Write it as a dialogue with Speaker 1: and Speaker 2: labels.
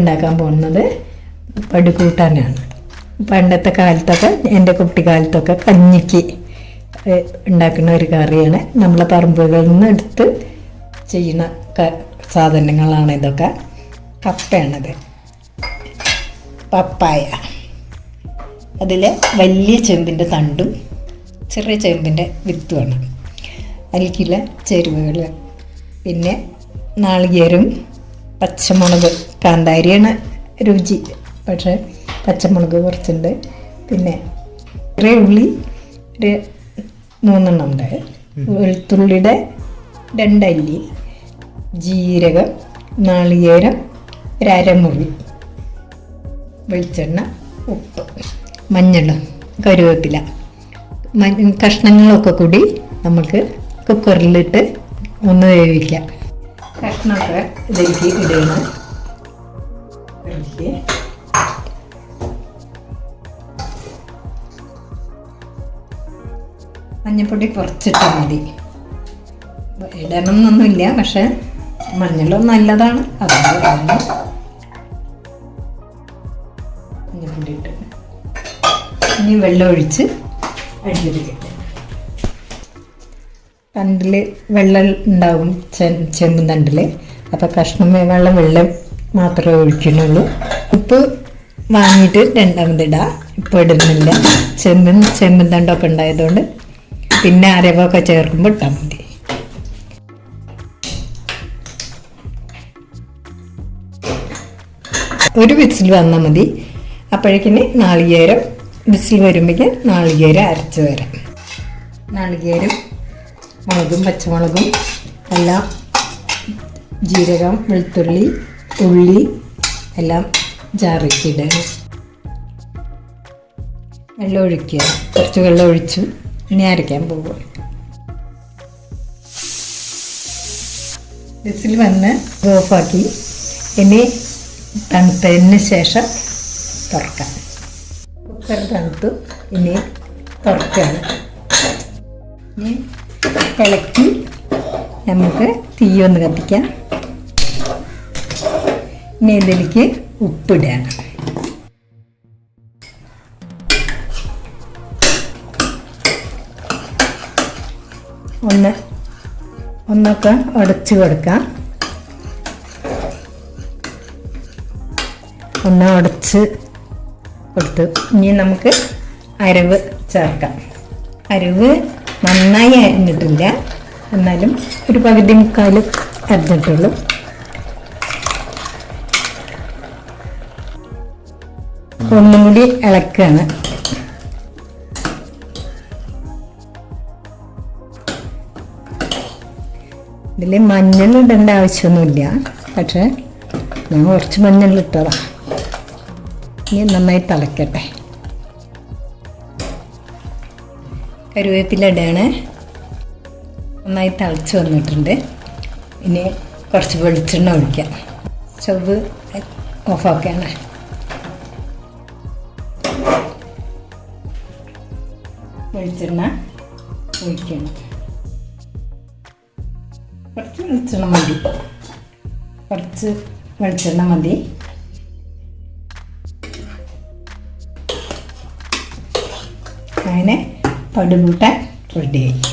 Speaker 1: ഉണ്ടാക്കാൻ പോകുന്നത് പടുകൂട്ടാനാണ്. പണ്ടത്തെ കാലത്തൊക്കെ, എൻ്റെ കുട്ടിക്കാലത്തൊക്കെ കഞ്ഞിക്ക് ഉണ്ടാക്കുന്ന ഒരു കറിയാണ്. നമ്മളെ പറമ്പുകളിൽ നിന്ന് എടുത്ത് ചെയ്യുന്ന സാധനങ്ങളാണ് ഇതൊക്കെ. കപ്പയാണത്, പപ്പായ, അതിൽ വലിയ ചെമ്പിൻ്റെ തണ്ടും ചെറിയ ചെമ്പിൻ്റെ വിത്തുമാണ്. അതിലേക്കുള്ള ചേരുവകൾ പിന്നെ നാളികേരം, പച്ചമുളക്, കാന്താരിയാണ് രുചി, പക്ഷേ പച്ചമുളക് കുറച്ചുണ്ട്. പിന്നെ ചെറിയ ഉള്ളി ഒരു 3 എണ്ണം ഉണ്ട്, വെളുത്തുള്ളിയുടെ 2 അല്ലി, ജീരകം, നാളികേരം 1/2 മുറി, വെളിച്ചെണ്ണ, ഉപ്പ്, മഞ്ഞൾ, കറിവേപ്പില, കഷ്ണങ്ങളൊക്കെ കൂടി നമുക്ക് കുക്കറിലിട്ട് ഒന്ന് വേവിക്കാം. കഷ്ണമൊക്കെ ഇതിലേക്ക് ഇടണം. മഞ്ഞൾപ്പൊടി കുറച്ചിട്ടാൽ മതി, ഇടണം എന്നൊന്നുമില്ല, പക്ഷെ മഞ്ഞളും നല്ലതാണ്. അതുകൊണ്ട് മഞ്ഞൾപ്പൊടി ഇട്ട് ഇനി വെള്ളം ഒഴിച്ച് അടിപിടിക്കട്ടെ. തണ്ടിൽ വെള്ളം ഉണ്ടാവും, ചെമ്പും തണ്ടിൽ. അപ്പോൾ കഷ്ണം വെള്ളം മാത്രമേ ഒഴിക്കുന്നുള്ളൂ. ഉപ്പ് വാങ്ങിയിട്ട് രണ്ടാമതിടാം, ഇപ്പോൾ ഇടുന്നില്ല. ചെമ്പും തണ്ടൊക്കെ ഉണ്ടായതുകൊണ്ട് പിന്നെ അരവൊക്കെ ചേർക്കുമ്പോൾ ഇട്ടാൽ മതി. ഒരു വിസിൽ വന്നാൽ മതി. അപ്പോഴേക്കിന് നാളികേരം വിസിൽ വരുമ്പോഴേക്ക് നാളികേരം അരച്ച് വരാം. നാളികേരം, മുളകും പച്ചമുളകും എല്ലാം, ജീരകം, വെളുത്തുള്ളി, ഉള്ളി എല്ലാം ജാറിക്കിടുക. വെള്ളം ഒഴിക്കുക, കുറച്ച് വെള്ളം ഒഴിച്ചു ഇനി അരയ്ക്കാൻ പോകുക. വിസിൽ വന്ന് ഓഫാക്കി ഇനി തണുത്തതിന് ശേഷം തുറക്കാം. കുക്കർ തണുത്തു, ഇനി തുറക്കുകയാണ്. ഇനി ഇളക്കി നമുക്ക് തീയൊന്ന് കത്തിക്കാം. ഇനി ഇതിലേക്ക് ഉപ്പിടുകയാണ്. ഒന്നൊക്കെ ഉടച്ച് കൊടുക്കാം. ഒന്ന് ഉടച്ച് കൊടുത്തു. ഇനി നമുക്ക് അരവ് ചേർക്കാം. അരവ് നന്നായി അരിഞ്ഞിട്ടില്ല, എന്നാലും ഒരു പകുതി മുക്കാൽ അരിഞ്ഞിട്ടുള്ളൂ. ഒന്നും കൂടി ഇളക്കുകയാണ്. ഇതിൽ മഞ്ഞൾ ഇടേണ്ട ആവശ്യമൊന്നുമില്ല, പക്ഷേ ഞാൻ കുറച്ച് മഞ്ഞൾ ഇട്ടതാണ്. ഇനി നന്നായി തിളക്കട്ടെ. കറിവേപ്പില ഇടുകയാണ്. നന്നായി തിളച്ച് വന്നിട്ടുണ്ട്. ഇനി കുറച്ച് വെളിച്ചെണ്ണ ഒഴിക്കാം. സ്റ്റവ് ഓഫാക്കുകയാണ്. വെളിച്ചെണ്ണ ഒഴിക്കണം. കുറച്ച് വെളിച്ചെണ്ണ മതി. അങ്ങനെ പടുകൂട്ടാൻ റെഡിയായി.